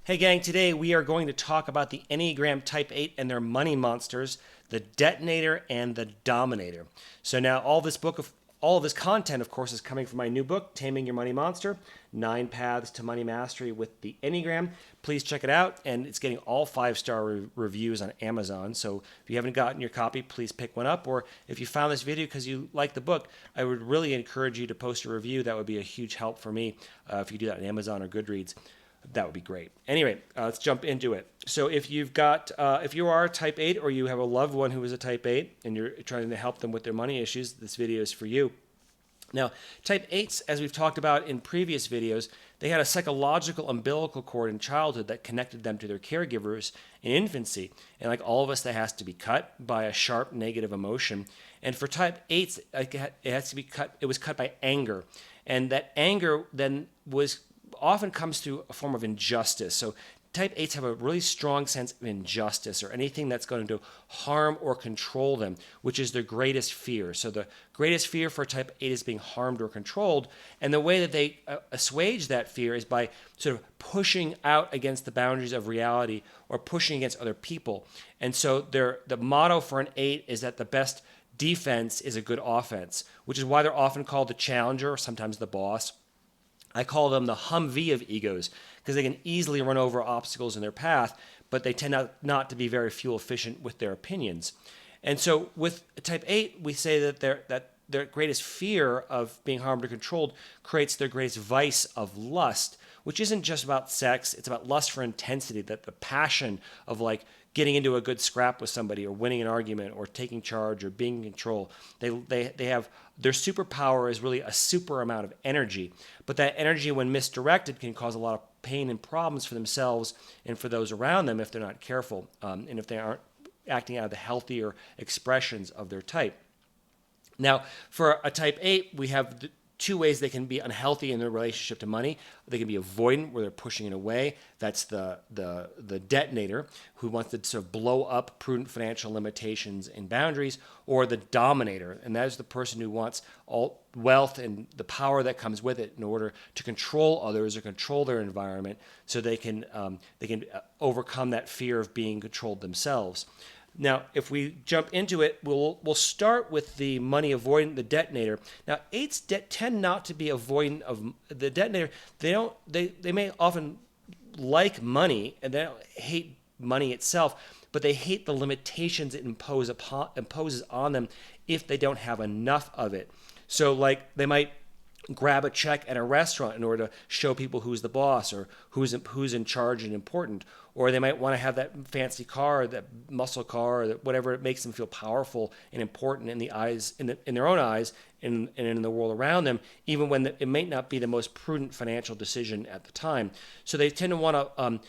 Hey gang, today we are going to talk about the Enneagram Type 8 and their money monsters, the Detonator and the Dominator. So now all of this content, of course, is coming from my new book, Taming Your Money Monster, 9 Paths to Money Mastery with the Enneagram. Please check it out, and it's getting all 5-star reviews on Amazon. So if you haven't gotten your copy, please pick one up. Or if you found this video because you like the book, I would really encourage you to post a review. That would be a huge help for me if you do that on Amazon or Goodreads. That would be great. Anyway, let's jump into it. So if you are a Type 8 or you have a loved one who is a Type 8 and you're trying to help them with their money issues, this video is for you. Now, Type 8s, as we've talked about in previous videos, they had a psychological umbilical cord in childhood that connected them to their caregivers in infancy. And like all of us, that has to be cut by a sharp negative emotion. And for Type 8s, it was cut by anger. And that anger then often comes through a form of injustice. So Type 8s have a really strong sense of injustice or anything that's going to harm or control them, which is their greatest fear. So the greatest fear for Type 8 is being harmed or controlled. And the way that they assuage that fear is by sort of pushing out against the boundaries of reality or pushing against other people. And so the motto for an 8 is that the best defense is a good offense, which is why they're often called the challenger or sometimes the boss. I call them the Humvee of egos because they can easily run over obstacles in their path, but they tend not to be very fuel efficient with their opinions. And so with Type 8, we say that their greatest fear of being harmed or controlled creates their greatest vice of lust, which isn't just about sex. It's about lust for intensity, that the passion of like getting into a good scrap with somebody or winning an argument or taking charge or being in control. They have their superpower is really a super amount of energy, but that energy when misdirected can cause a lot of pain and problems for themselves and for those around them if they're not careful and if they aren't acting out of the healthier expressions of their type. Now, for a Type 8, we have two ways they can be unhealthy in their relationship to money. They can be avoidant, where they're pushing it away. That's the detonator, who wants to sort of blow up prudent financial limitations and boundaries, or the dominator, and that is the person who wants all wealth and the power that comes with it in order to control others or control their environment, so they can overcome that fear of being controlled themselves. Now, if we jump into it, we'll start with the money avoidant, the detonator. Now, 8s tend not to be avoidant of the detonator. They may often like money and they don't hate money itself, but they hate the limitations it imposes on them if they don't have enough of it. So, like, they might grab a check at a restaurant in order to show people who's the boss or who's in charge and important. Or they might want to have that fancy car, that muscle car, or whatever it makes them feel powerful and important in their own eyes and in the world around them, even when it may not be the most prudent financial decision at the time. So they tend to want to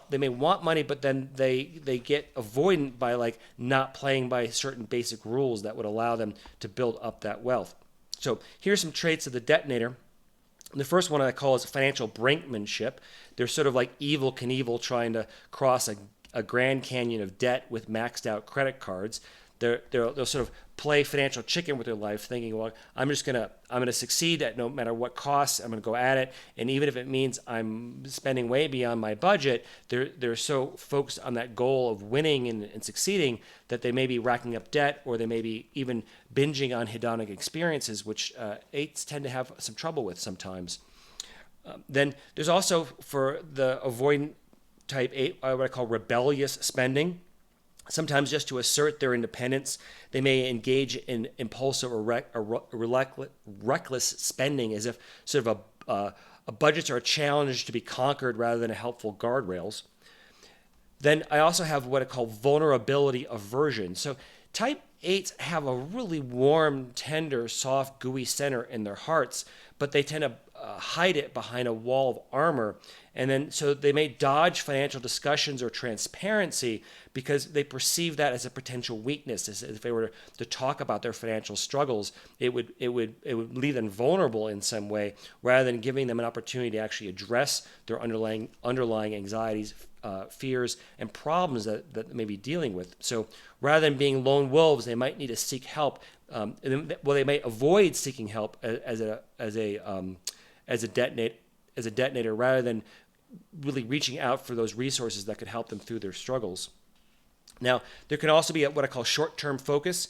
they may want money, but then they get avoidant by like not playing by certain basic rules that would allow them to build up that wealth. So here's some traits of the detonator. The first one I call is financial brinkmanship. They're sort of like Evel Knievel trying to cross a Grand Canyon of debt with maxed out credit cards. They'll sort of play financial chicken with their life, thinking, well, I'm gonna succeed at no matter what costs. I'm gonna go at it, and even if it means I'm spending way beyond my budget, they're so focused on that goal of winning and succeeding that they may be racking up debt, or they may be even binging on hedonic experiences, which 8s tend to have some trouble with sometimes. Then there's also, for the avoidant Type 8, what I call rebellious spending. Sometimes just to assert their independence, they may engage in impulsive or reckless spending, as if sort of a budgets are a challenge to be conquered rather than a helpful guardrails. Then I also have what I call vulnerability aversion. So Type 8s have a really warm, tender, soft, gooey center in their hearts, but they tend to hide it behind a wall of armor. And then so they may dodge financial discussions or transparency because they perceive that as a potential weakness. As if they were to talk about their financial struggles, it would leave them vulnerable in some way, rather than giving them an opportunity to actually address their underlying anxieties, fears, and problems that they may be dealing with. So rather than being lone wolves, they might need to seek help. They may avoid seeking help as a detonator rather than really reaching out for those resources that could help them through their struggles. Now, there can also be what I call short-term focus.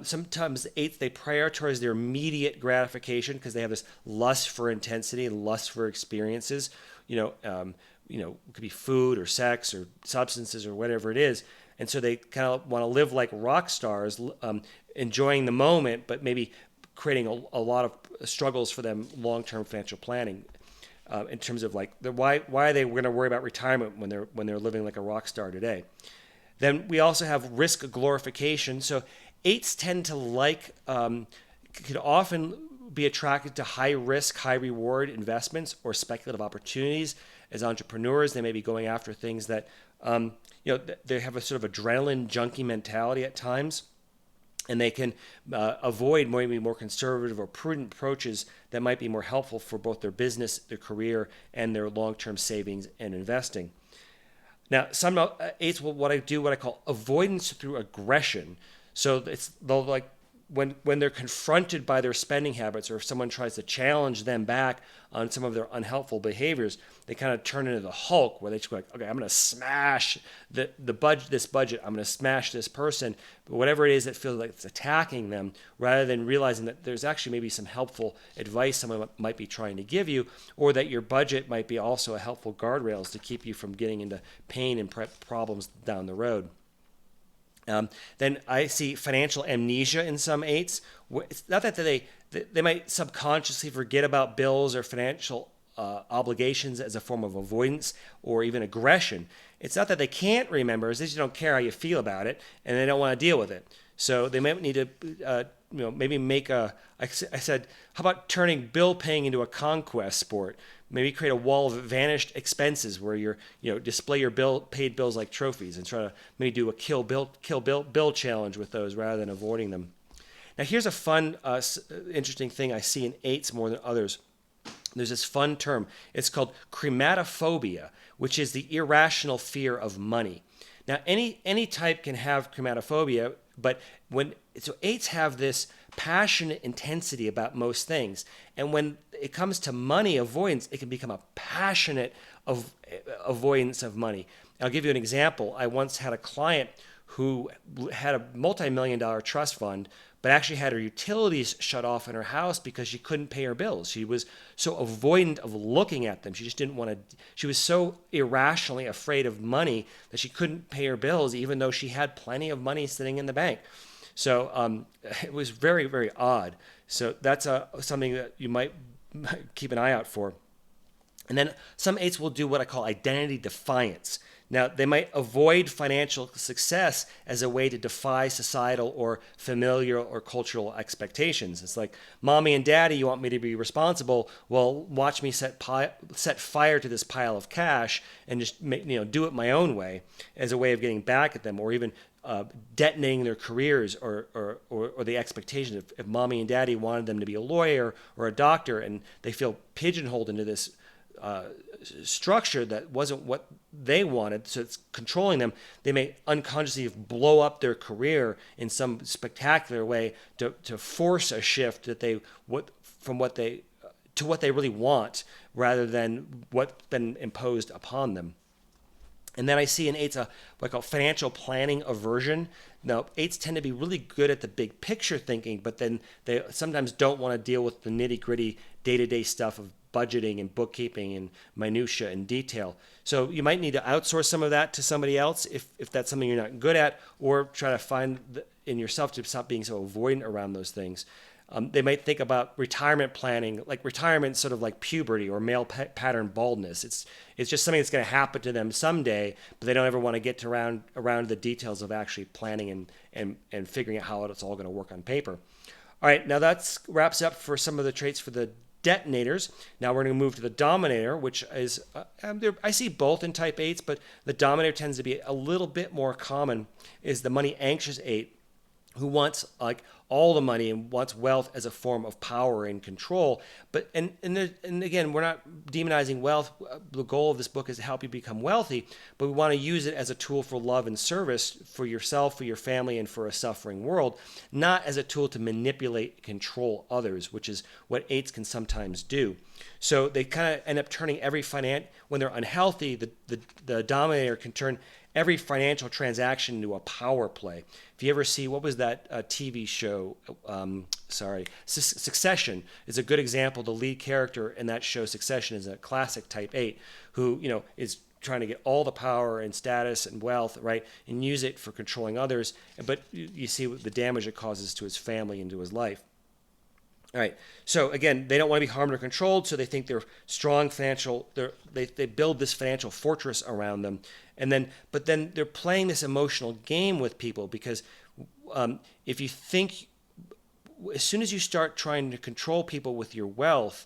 Sometimes eights, they prioritize their immediate gratification because they have this lust for intensity and lust for experiences. It could be food or sex or substances or whatever it is. And so they kind of want to live like rock stars, enjoying the moment, but maybe creating a lot of struggles for them long-term financial planning. In terms of like why are they going to worry about retirement when they're living like a rock star today? Then we also have risk glorification. So eights tend to could often be attracted to high risk, high reward investments or speculative opportunities. As entrepreneurs, they may be going after things that they have a sort of adrenaline junkie mentality at times. And they can avoid maybe more conservative or prudent approaches that might be more helpful for both their business, their career, and their long-term savings and investing. Now, some eights will what I call avoidance through aggression. So they'll like when they're confronted by their spending habits, or if someone tries to challenge them back on some of their unhelpful behaviors, they kind of turn into the Hulk, where they just go like, okay, I'm going to smash this budget. I'm going to smash this person. But whatever it is that feels like it's attacking them, rather than realizing that there's actually maybe some helpful advice someone might be trying to give you, or that your budget might be also a helpful guardrails to keep you from getting into pain and problems down the road. Then I see financial amnesia in some eights. It's not that they might subconsciously forget about bills or financial obligations as a form of avoidance or even aggression. It's not that they can't remember; it's just they don't care how you feel about it, and they don't want to deal with it. So they might need to, maybe make I said, how about turning bill paying into a conquest sport? Maybe create a wall of vanished expenses where you're, display your paid bills like trophies, and try to maybe do a kill bill challenge with those rather than avoiding them. Now, here's a fun, interesting thing I see in eights more than others. There's this fun term. It's called Crematophobia, which is the irrational fear of money. Now, any type can have Crematophobia, but so eights have this passionate intensity about most things, and when it comes to money avoidance, it can become a passionate avoidance of money. I'll give you an example. I once had a client who had a multi-million-dollar trust fund, but actually had her utilities shut off in her house because she couldn't pay her bills. She was so avoidant of looking at them. She just didn't want to. She was so irrationally afraid of money that she couldn't pay her bills, even though she had plenty of money sitting in the bank. So it was very, very odd. So that's something that you might keep an eye out for. And then some eights will do what I call identity defiance. Now, they might avoid financial success as a way to defy societal or familial or cultural expectations. It's like, mommy and daddy, you want me to be responsible? Well, watch me set fire to this pile of cash and just do it my own way, as a way of getting back at them, or even detonating their careers or the expectation. If mommy and daddy wanted them to be a lawyer or a doctor, and they feel pigeonholed into this structure that wasn't what they wanted, so it's controlling them, they may unconsciously blow up their career in some spectacular way to force a shift to what they really want, rather than what's been imposed upon them. And then I see in eights what I call financial planning aversion. Now, eights tend to be really good at the big picture thinking, but then they sometimes don't want to deal with the nitty-gritty day-to-day stuff of budgeting and bookkeeping and minutia and detail. So you might need to outsource some of that to somebody else if that's something you're not good at, or try to find in yourself to stop being so avoidant around those things. They might think about retirement planning, like retirement sort of like puberty or male pattern baldness. It's just something that's going to happen to them someday, but they don't ever want to get around the details of actually planning and figuring out how it's all going to work on paper. All right, now that wraps up for some of the traits for the detonators. Now we're going to move to the dominator, which is, I see both in type 8s, but the dominator tends to be a little bit more common, is the money anxious 8, who wants like all the money and wants wealth as a form of power and control. But and again, we're not demonizing wealth. The goal of this book is to help you become wealthy, but we want to use it as a tool for love and service for yourself, for your family, and for a suffering world, not as a tool to manipulate and control others, which is what eights can sometimes do. So they kind of end up turning when they're unhealthy, the dominator can turn every financial transaction into a power play. If you ever see, what was that TV show? Succession is a good example. The lead character in that show, Succession, is a classic type 8 who, is trying to get all the power and status and wealth, right, and use it for controlling others. But you see the damage it causes to his family and to his life. All right. So again, they don't want to be harmed or controlled, so they think they're strong financial. They build this financial fortress around them, but then they're playing this emotional game with people because if you think, as soon as you start trying to control people with your wealth,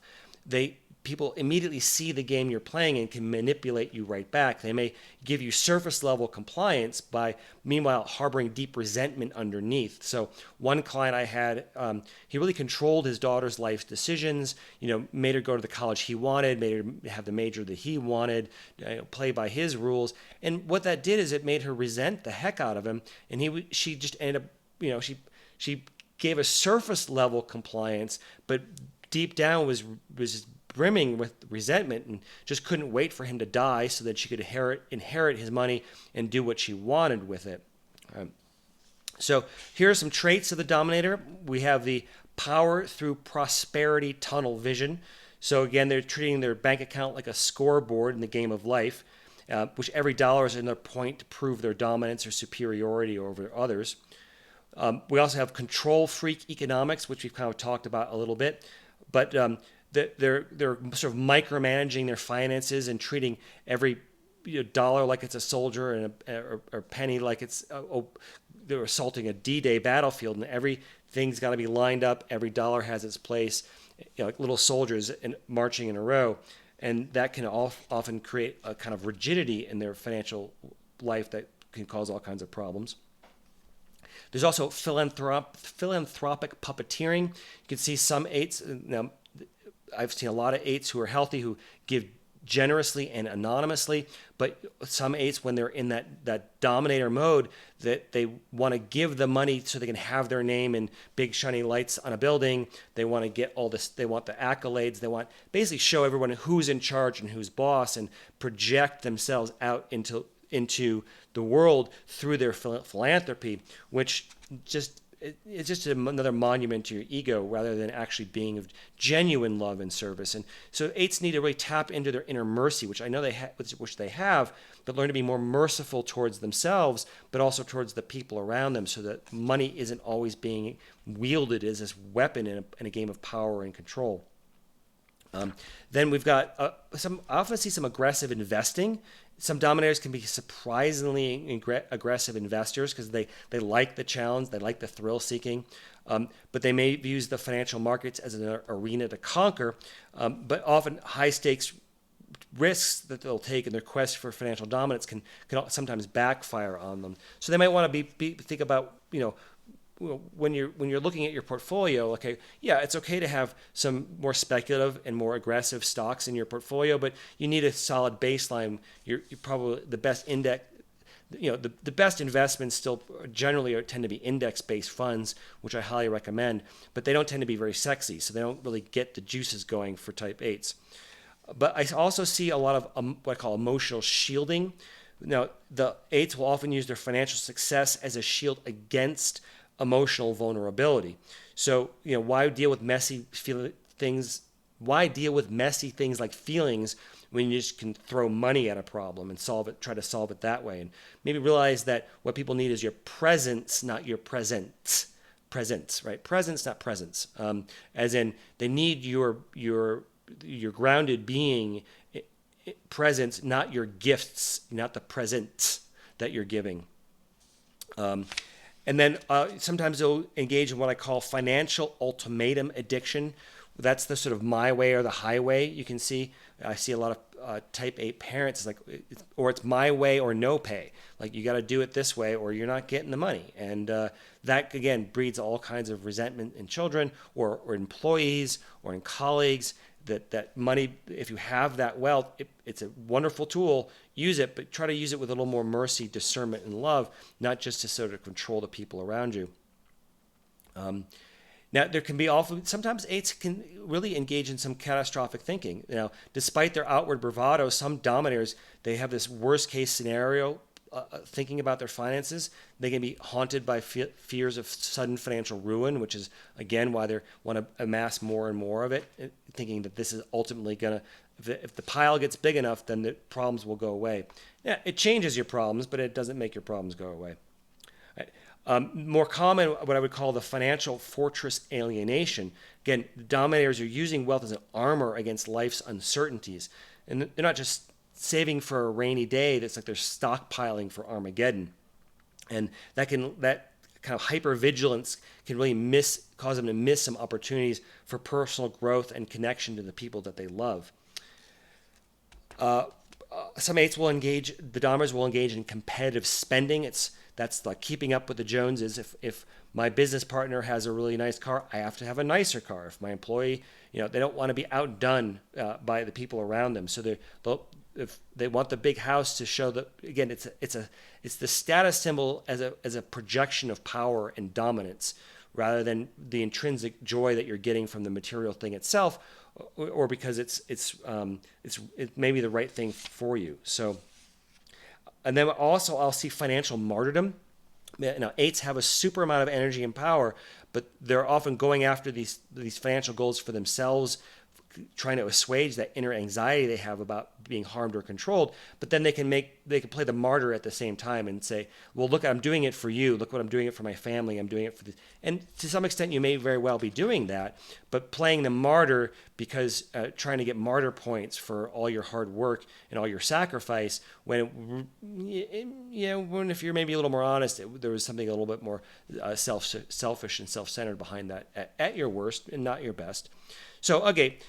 people immediately see the game you're playing and can manipulate you right back. They may give you surface level compliance by meanwhile harboring deep resentment underneath. So one client I had, he really controlled his daughter's life decisions, made her go to the college he wanted, made her have the major that he wanted, play by his rules. And what that did is it made her resent the heck out of him. And she just ended up, she gave a surface level compliance, but deep down was brimming with resentment and just couldn't wait for him to die so that she could inherit his money and do what she wanted with it. So here are some traits of the dominator. We have the power through prosperity tunnel vision. So again, they're treating their bank account like a scoreboard in the game of life, which every dollar is another point to prove their dominance or superiority over others. We also have control freak economics, which we've kind of talked about a little bit, but they're sort of micromanaging their finances and treating every dollar like it's a soldier and or penny like they're assaulting a D-Day battlefield, and everything's got to be lined up. Every dollar has its place, like little soldiers marching in a row, and that can often create a kind of rigidity in their financial life that can cause all kinds of problems. There's also philanthropic puppeteering. You can see some eights. Now, I've seen a lot of eights who are healthy who give generously and anonymously, but some eights, when they're in that dominator mode, that they want to give the money so they can have their name in big shiny lights on a building. They want to get all this. They want the accolades. They want basically show everyone who's in charge and who's boss, and project themselves out into the world through their philanthropy, which it's just another monument to your ego rather than actually being of genuine love and service. And so eights need to really tap into their inner mercy, which I know which they have, but learn to be more merciful towards themselves, but also towards the people around them, so that money isn't always being wielded as this weapon in a game of power and control. Then we've got I often see some aggressive investing. Some dominators can be surprisingly aggressive investors because they like the challenge, they like the thrill seeking, but they may use the financial markets as an arena to conquer, but often high stakes risks that they'll take in their quest for financial dominance can sometimes backfire on them. So they might want to think about, when you're looking at your portfolio, okay, yeah, it's okay to have some more speculative and more aggressive stocks in your portfolio, but you need a solid baseline. You're probably the best index. The best investments still generally tend to be index-based funds, which I highly recommend, but they don't tend to be very sexy, so they don't really get the juices going for type 8s. But I also see a lot of what I call emotional shielding. Now, the 8s will often use their financial success as a shield against emotional vulnerability. So, why deal with messy things? Why deal with messy things like feelings when you just can throw money at a problem and try to solve it that way? And maybe realize that what people need is your presence, not your presence. Presence, right? Presence, not presence. As in, they need your grounded being presence, not your gifts, not the presents that you're giving. And then sometimes they'll engage in what I call financial ultimatum addiction. That's the sort of my way or the highway, you can see. I see a lot of type 8 parents, it's like, or it's my way or no pay. Like, you got to do it this way or you're not getting the money. And that, again, breeds all kinds of resentment in children or employees or in colleagues. That money, if you have that wealth, it's a wonderful tool. Use it, but try to use it with a little more mercy, discernment, and love, not just to sort of control the people around you. Now, there can be sometimes 8s can really engage in some catastrophic thinking. Despite their outward bravado, some dominators, they have this worst case scenario thinking about their finances. They can be haunted by fears of sudden financial ruin, which is, again, why they want to amass more and more of it, thinking that this is ultimately going to, if the pile gets big enough, then the problems will go away. Yeah, it changes your problems, but it doesn't make your problems go away. More common, what I would call the financial fortress alienation. Again, the dominators are using wealth as an armor against life's uncertainties. And they're not just saving for a rainy day. That's like they're stockpiling for Armageddon. And that kind of hypervigilance can really cause them to miss some opportunities for personal growth and connection to the people that they love. Some 8s will engage, the dominators will engage in competitive spending. That's like keeping up with the Joneses. If my business partner has a really nice car, I have to have a nicer car. If my employee, they don't want to be outdone by the people around them. So if they want the big house to show that, again, it's the status symbol as a projection of power and dominance, rather than the intrinsic joy that you're getting from the material thing itself, or because it's maybe the right thing for you. So. And then also I'll see financial martyrdom. Now, 8s have a super amount of energy and power, but they're often going after these financial goals for themselves, trying to assuage that inner anxiety they have about being harmed or controlled. But then they can play the martyr at the same time and say, well, look, I'm doing it for you. Look what I'm doing it for my family. I'm doing it for this. And to some extent, you may very well be doing that, but playing the martyr because trying to get martyr points for all your hard work and all your sacrifice, when if you're maybe a little more honest, there was something a little bit more selfish and self-centered behind that at your worst and not your best. So, okay,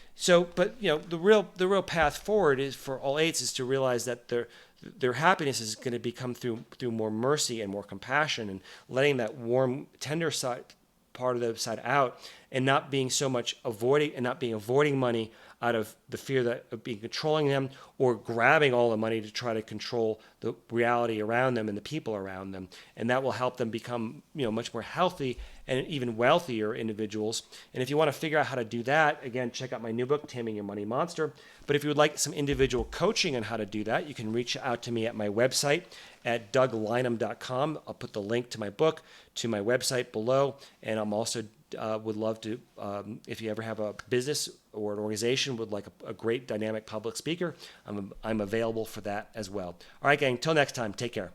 but the real path forward is for all 8s is to realize that their happiness is going to come through more mercy and more compassion, and letting that warm, tender side part of the side out, and not being so much avoiding money out of the fear of being controlling them, or grabbing all the money to try to control the reality around them and the people around them. And that will help them become much more healthy and even wealthier individuals. And if you want to figure out how to do that, again, check out my new book, Taming Your Money Monster. But if you would like some individual coaching on how to do that, you can reach out to me at my website at douglynam.com. I'll put the link to my book to my website below. And I'm also would love to, if you ever have a business or an organization would like a great dynamic public speaker, I'm available for that as well. All right, gang, till next time, take care.